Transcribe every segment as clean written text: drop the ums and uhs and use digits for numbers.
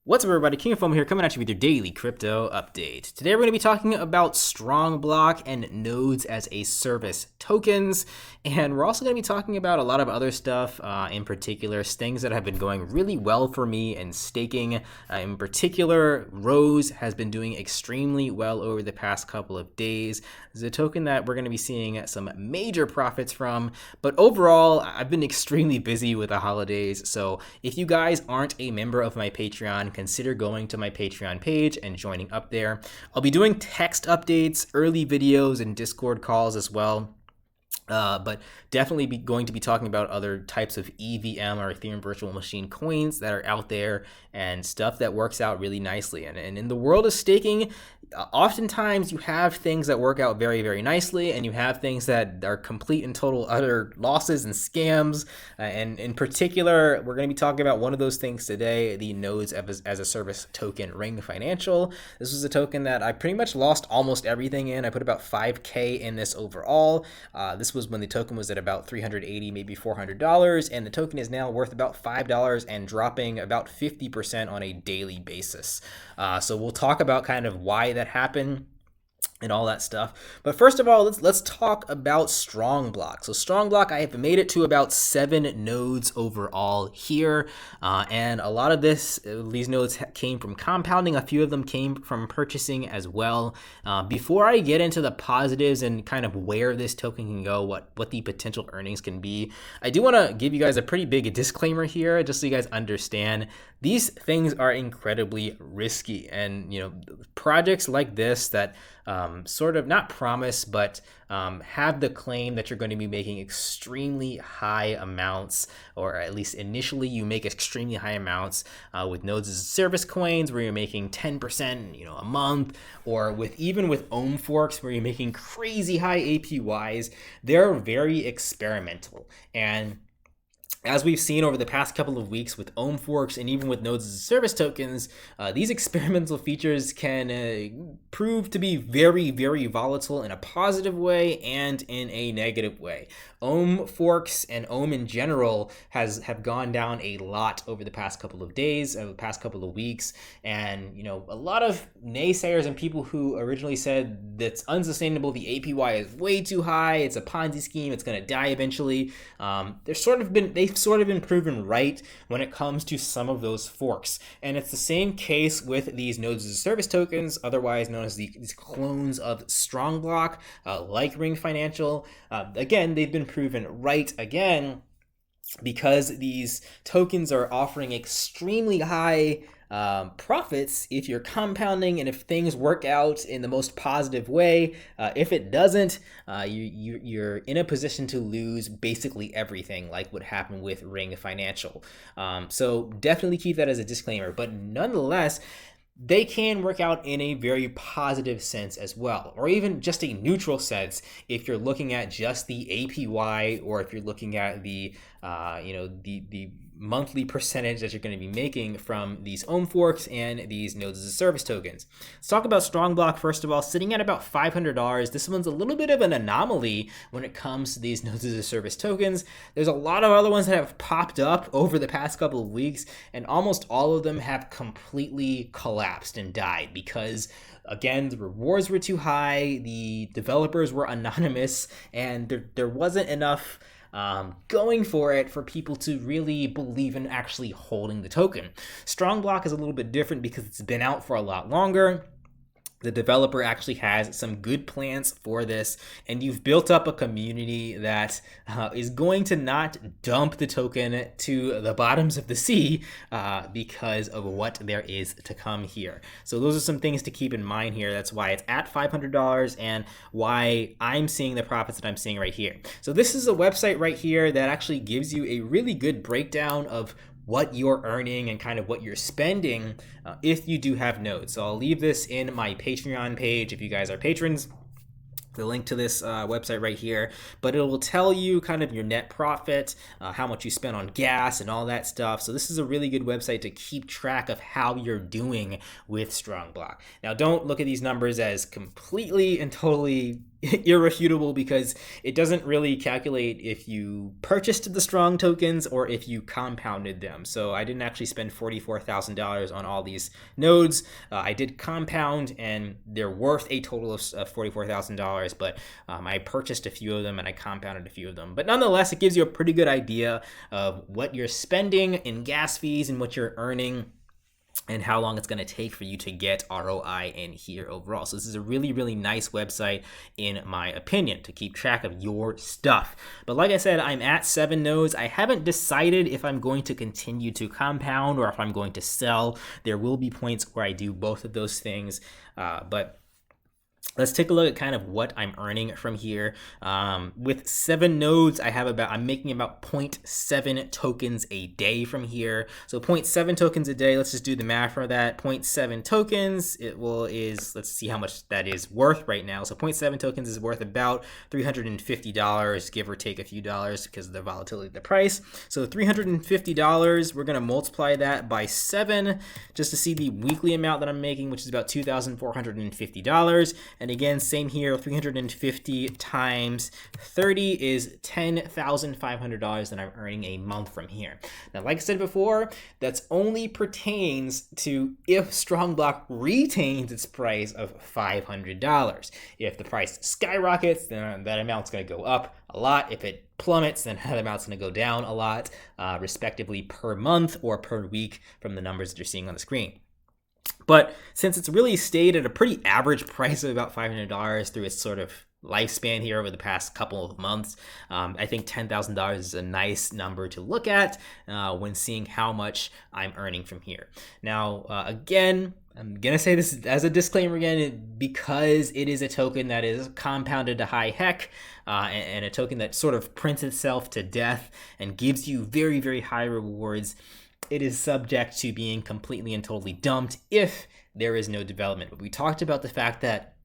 What's up, everybody? King of Fomo here, coming at you with your daily crypto update. Today we're going to be talking about Strongblock and nodes as a service tokens, and we're also going to be talking about a lot of other stuff, in particular things that have been going really well for me in staking. In particular, Rose has been doing extremely well over the past couple of days. This is a token that we're going to be seeing some major profits from, but overall, I've been extremely busy with the holidays, so if you guys aren't a member of my Patreon, consider going to my Patreon page and joining up there. I'll be doing text updates, early videos, and Discord calls as well. But definitely going to be talking about other types of EVM or Ethereum Virtual Machine coins that are out there and stuff that works out really nicely. And in the world of staking, oftentimes you have things that work out very, very nicely, and you have things that are complete and total utter losses and scams. And in particular, we're going to be talking about one of those things today, the nodes as a service token, Ring Financial. This was a token that I pretty much lost almost everything in. I put about 5K in this overall. This was when the token was at about $380, maybe $400, and the token is now worth about $5 and dropping about 50% on a daily basis. So we'll talk about kind of why that happened and all that stuff. But first of all, let's talk about Strongblock. So Strongblock, I have made it to about 7 nodes overall here, and a lot of these nodes came from compounding. A few of them came from purchasing as well. Before I get into the positives and kind of where this token can go, what the potential earnings can be, I do want to give you guys a pretty big disclaimer here, just so you guys understand. These things are incredibly risky, and projects like this that sort of not promise, but have the claim that you're going to be making extremely high amounts, or at least initially you make extremely high amounts with nodes as a service coins where you're making 10% a month, or even with Ohm forks where you're making crazy high APYs. They're very experimental, and as we've seen over the past couple of weeks with Ohm forks and even with nodes as a service tokens, these experimental features can prove to be very, very volatile in a positive way and in a negative way. Ohm forks and Ohm in general have gone down a lot over the past couple of days, over the past couple of weeks, and a lot of naysayers and people who originally said that's unsustainable, the APY is way too high, it's a Ponzi scheme, it's going to die eventually. They've sort of been proven right when it comes to some of those forks. And it's the same case with these nodes as a service tokens, otherwise known as these clones of Strongblock, like Ring Financial. Again, they've been proven right again because these tokens are offering extremely high profits if you're compounding and if things work out in the most positive way. If it doesn't, you're in a position to lose basically everything, like what happened with Ring Financial. So definitely keep that as a disclaimer, but nonetheless, they can work out in a very positive sense as well, or even just a neutral sense if you're looking at just the APY, or if you're looking at the monthly percentage that you're going to be making from these Ohm forks and these nodes as a service tokens. Let's talk about Strongblock first of all, sitting at about $500. This one's a little bit of an anomaly when it comes to these nodes as a service tokens. There's a lot of other ones that have popped up over the past couple of weeks, and almost all of them have completely collapsed and died because, again, the rewards were too high, the developers were anonymous, and there wasn't enough going for it for people to really believe in actually holding the token. Strongblock is a little bit different because it's been out for a lot longer. The developer actually has some good plans for this, and you've built up a community that is going to not dump the token to the bottoms of the sea because of what there is to come here. So those are some things to keep in mind here. That's why it's at $500 and why I'm seeing the profits that I'm seeing right here. So this is a website right here that actually gives you a really good breakdown of what you're earning and kind of what you're spending if you do have nodes. So I'll leave this in my Patreon page if you guys are patrons, the link to this website right here, but it will tell you kind of your net profit, how much you spent on gas and all that stuff. So this is a really good website to keep track of how you're doing with Strongblock. Now, don't look at these numbers as completely and totally irrefutable because it doesn't really calculate if you purchased the strong tokens or if you compounded them. So I didn't actually spend $44,000 on all these nodes. I did compound, and they're worth a total of $44,000, but I purchased a few of them and I compounded a few of them. But nonetheless, it gives you a pretty good idea of what you're spending in gas fees and what you're earning, and how long it's going to take for you to get ROI in here overall. So this is a really, really nice website, in my opinion, to keep track of your stuff. But like I said, I'm at 7 nodes. I haven't decided if I'm going to continue to compound or if I'm going to sell. There will be points where I do both of those things, but let's take a look at kind of what I'm earning from here. With 7 nodes, I'm making about 0.7 tokens a day from here. So 0.7 tokens a day, let's just do the math for that. 0.7 tokens, let's see how much that is worth right now. So 0.7 tokens is worth about $350, give or take a few dollars because of the volatility of the price. So $350, we're gonna multiply that by 7 just to see the weekly amount that I'm making, which is about $2,450. And again, same here, 350 times 30 is $10,500 that I'm earning a month from here. Now, like I said before, that's only pertains to if Strongblock retains its price of $500. If the price skyrockets, then that amount's going to go up a lot. If it plummets, then that amount's going to go down a lot, respectively per month or per week from the numbers that you're seeing on the screen. But since it's really stayed at a pretty average price of about $500 through its sort of lifespan here over the past couple of months, I think $10,000 is a nice number to look at when seeing how much I'm earning from here. Now, again, I'm going to say this as a disclaimer again, because it is a token that is compounded to high heck, and a token that sort of prints itself to death and gives you very, very high rewards. It is subject to being completely and totally dumped if there is no development. But we talked about the fact that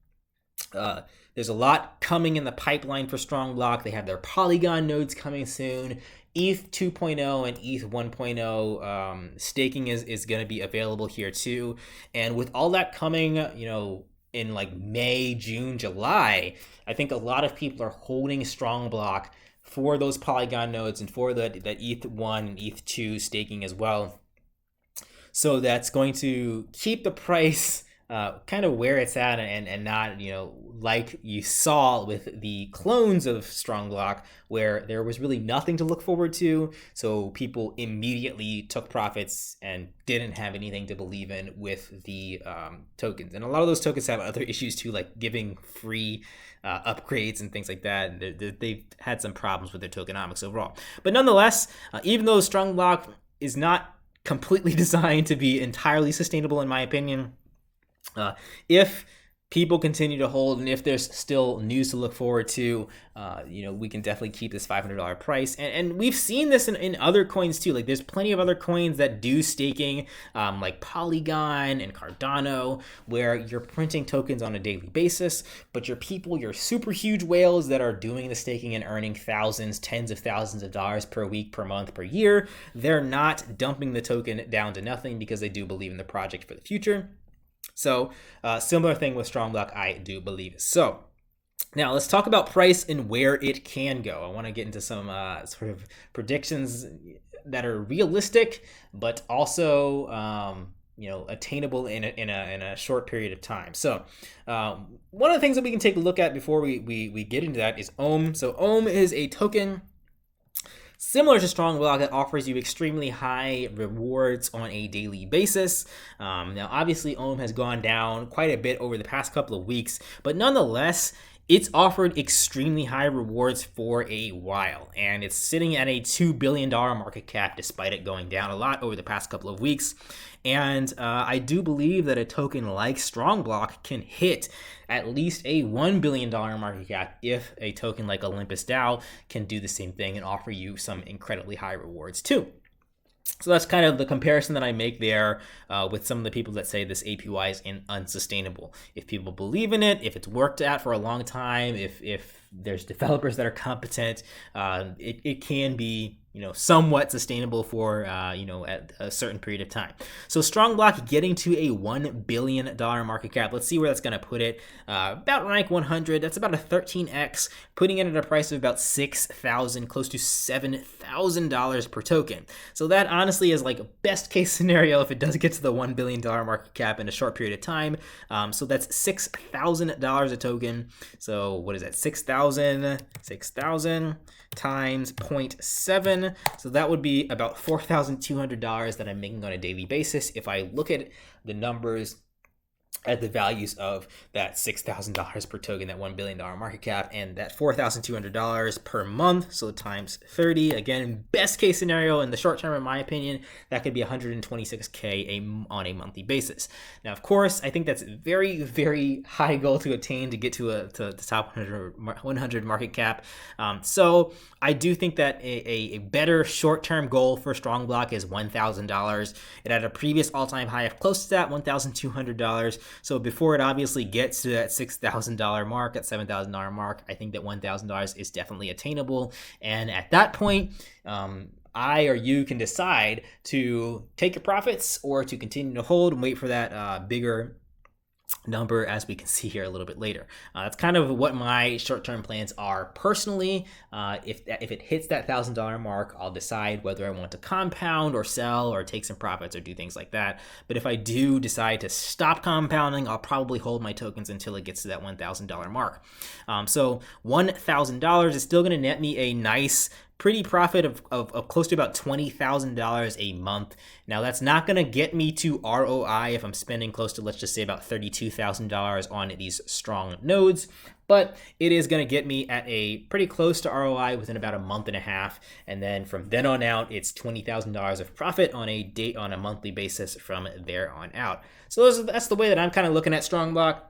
there's a lot coming in the pipeline for Strongblock. They have their Polygon nodes coming soon. ETH 2.0 and ETH 1.0 staking is going to be available here too. And with all that coming, in like May, June, July, I think a lot of people are holding Strongblock for those Polygon nodes and for that ETH 1 and ETH 2 staking as well. So that's going to keep the price kind of where it's at, and not, like you saw with the clones of Strongblock, where there was really nothing to look forward to. So people immediately took profits and didn't have anything to believe in with the tokens. And a lot of those tokens have other issues too, like giving free upgrades and things like that. They've had some problems with their tokenomics overall. But nonetheless, even though Strongblock is not completely designed to be entirely sustainable, in my opinion, if people continue to hold and if there's still news to look forward to, we can definitely keep this $500 price. And we've seen this in other coins too. Like there's plenty of other coins that do staking, like Polygon and Cardano, where you're printing tokens on a daily basis, but your super huge whales that are doing the staking and earning thousands, tens of thousands of dollars per week, per month, per year, they're not dumping the token down to nothing because they do believe in the project for the future. So similar thing with Strongblock, I do believe. So now let's talk about price and where it can go. I want to get into some sort of predictions that are realistic, but also attainable in a short period of time. So one of the things that we can take a look at before we get into that is Ohm. So Ohm is a token similar to Strongblock that offers you extremely high rewards on a daily basis. Now, obviously, Ohm has gone down quite a bit over the past couple of weeks, but nonetheless, it's offered extremely high rewards for a while, and it's sitting at a $2 billion market cap despite it going down a lot over the past couple of weeks. And I do believe that a token like Strongblock can hit at least a $1 billion market cap if a token like Olympus DAO can do the same thing and offer you some incredibly high rewards too. So that's kind of the comparison that I make there with some of the people that say this APY is unsustainable. If people believe in it, if it's worked at for a long time, if there's developers that are competent, it can be somewhat sustainable for, at a certain period of time. So Strongblock getting to a $1 billion market cap. Let's see where that's going to put it. About rank 100. That's about a 13x, putting it at a price of about $6,000, close to $7,000 per token. So that honestly is like a best case scenario if it does get to the $1 billion market cap in a short period of time. So that's $6,000 a token. So what is that? 6,000 times 0.7. So that would be about $4,200 that I'm making on a daily basis if I look at the numbers at the values of that $6,000 per token, that $1 billion market cap, and that $4,200 per month, so times 30. Again, best case scenario in the short term, in my opinion, that could be $126K on a monthly basis. Now, of course, I think that's a very, very high goal to attain to get to the top 100 market cap. So I do think that a better short-term goal for Strongblock is $1,000. It had a previous all-time high of close to that, $1,200. So before it obviously gets to that $6,000 mark, at $7,000 mark, I think that $1,000 is definitely attainable. And at that point, I or you can decide to take your profits or to continue to hold and wait for that bigger number, as we can see here a little bit later. That's kind of what my short-term plans are personally. If it hits that $1,000 mark, I'll decide whether I want to compound or sell or take some profits or do things like that. But if I do decide to stop compounding, I'll probably hold my tokens until it gets to that $1,000 mark. So $1,000 is still going to net me a nice pretty profit of close to about $20,000 a month. Now that's not going to get me to ROI if I'm spending close to, let's just say, about $32,000 on these strong nodes, but it is going to get me at a pretty close to ROI within about a month and a half. And then from then on out, it's $20,000 of profit on a monthly basis from there on out. So that's the way that I'm kind of looking at Strongblock.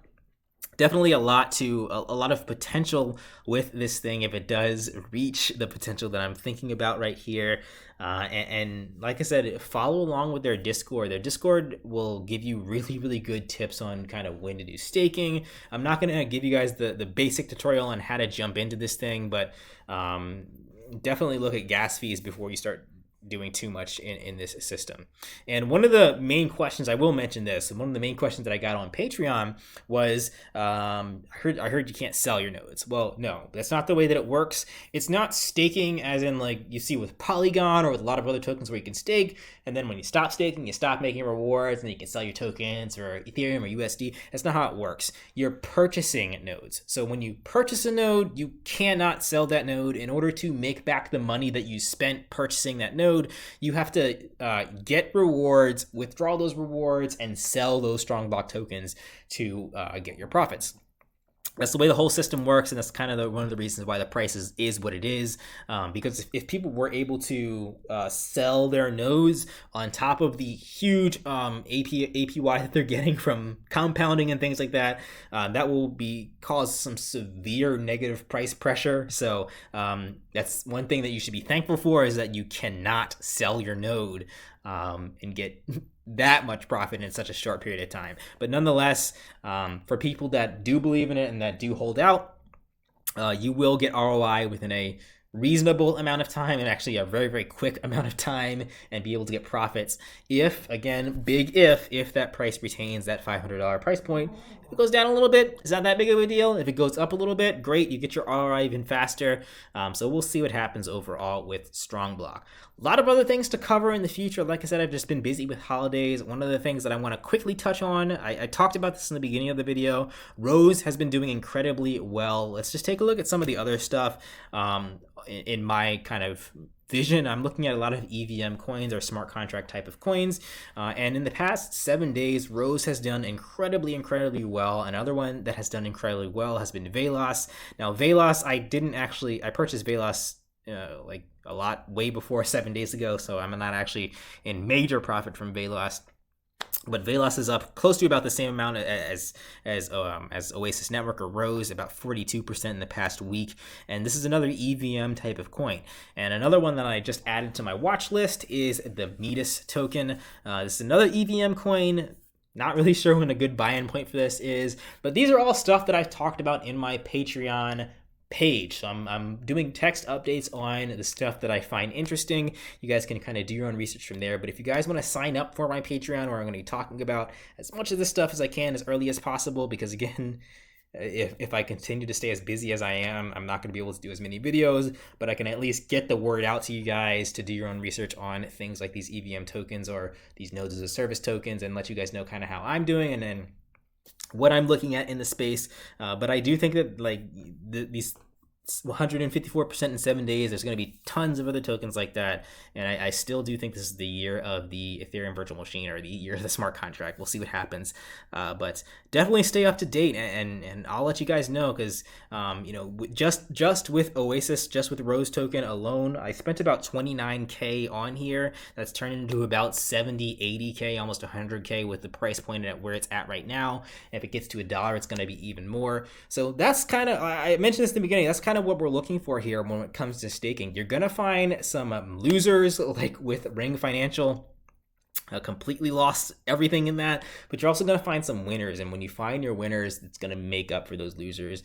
Definitely a lot of potential with this thing if it does reach the potential that I'm thinking about right here. And like I said, follow along with their Discord. Their Discord will give you really, really good tips on kind of when to do staking. I'm not going to give you guys the basic tutorial on how to jump into this thing, but definitely look at gas fees before you start doing too much in this system. And one of the main questions, I will mention this, one of the main questions that I got on Patreon was, I heard you can't sell your nodes. Well, no, that's not the way that it works. It's not staking as in like you see with Polygon or with a lot of other tokens where you can stake, and then when you stop staking, you stop making rewards, and then you can sell your tokens or Ethereum or USD. That's not how it works. You're purchasing nodes. So when you purchase a node, you cannot sell that node. In order to make back the money that you spent purchasing that node, you have to get rewards, withdraw those rewards, and sell those Strongblock tokens to get your profits. That's the way the whole system works, and that's kind of one of the reasons why the price is what it is. Because if people were able to sell their nodes on top of the huge APY that they're getting from compounding and things like that, that will cause some severe negative price pressure. So that's one thing that you should be thankful for, is that you cannot sell your node and get that much profit in such a short period of time. But nonetheless, for people that do believe in it and that do hold out, you will get ROI within a reasonable amount of time, and actually a very, very quick amount of time, and be able to get profits if, again, big if that price retains that $500 price point. If it goes down a little bit, it's not that big of a deal. If it goes up a little bit, great, you get your ROI even faster. So we'll see what happens overall with Strongblock. A lot of other things to cover in the future. Like I said, I've just been busy with holidays. One of the things that I want to quickly touch on, I talked about this in the beginning of the video. Rose has been doing incredibly well. Let's just take a look at some of the other stuff. In my kind of vision, I'm looking at a lot of EVM coins or smart contract type of coins. And in the past 7 days, Rose has done incredibly, incredibly well. Another one that has done incredibly well has been Velos. Now, Velos, I purchased Velos like a lot way before 7 days ago, so I'm not actually in major profit from Velos. But Velos is up close to about the same amount as Oasis Network or Rose, about 42% in the past week. And this is another EVM type of coin. And another one that I just added to my watch list is the Midas token. This is another EVM coin. Not really sure when a good buy-in point for this is, but these are all stuff that I've talked about in my Patreon page. So I'm doing text updates on the stuff that I find interesting. You guys can kind of do your own research from there. But if you guys want to sign up for my Patreon, where I'm going to be talking about as much of this stuff as I can as early as possible, because again, if I continue to stay as busy as I am, I'm not going to be able to do as many videos, but I can at least get the word out to you guys to do your own research on things like these EVM tokens or these nodes as a service tokens, and let you guys know kind of how I'm doing and then what I'm looking at in the space. But I do think that like these 154% in 7 days, there's going to be tons of other tokens like that, and I still do think this is the year of the Ethereum virtual machine, or the year of the smart contract. We'll see what happens, but definitely stay up to date, and I'll let you guys know, because just with Oasis, just with Rose token alone, I spent about 29k on here. That's turned into about 70, 80k, almost 100k with the price point at where it's at right now. If it gets to $1, it's going to be even more. So that's kind of, I mentioned this in the beginning, that's kind of what we're looking for here when it comes to staking. You're gonna find some losers, like with Ring Financial, completely lost everything in that, but you're also going to find some winners, and when you find your winners, it's going to make up for those losers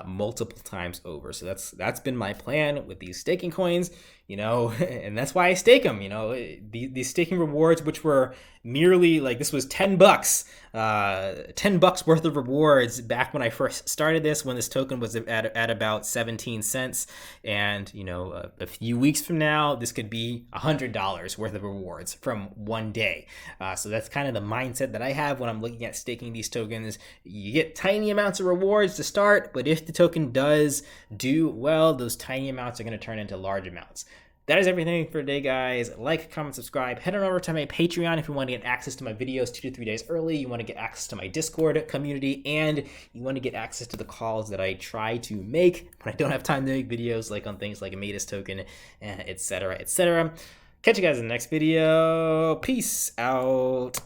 multiple times over. So that's been my plan with these staking coins, and that's why I stake them. These staking rewards, which were merely like, this was $10 worth of rewards back when I first started this, when this token was at about 17 cents, and a few weeks from now this could be $100 worth of rewards from one day. So that's kind of the mindset that I have when I'm looking at staking these tokens. You get tiny amounts of rewards to start, but if the token does do well, those tiny amounts are going to turn into large amounts. That is everything for today, guys. Like, comment, subscribe. Head on over to my Patreon if you want to get access to my videos 2 to 3 days early. You want to get access to my Discord community, and you want to get access to the calls that I try to make when I don't have time to make videos, like on things like a Matus token, etc., etc. Catch you guys in the next video. Peace out.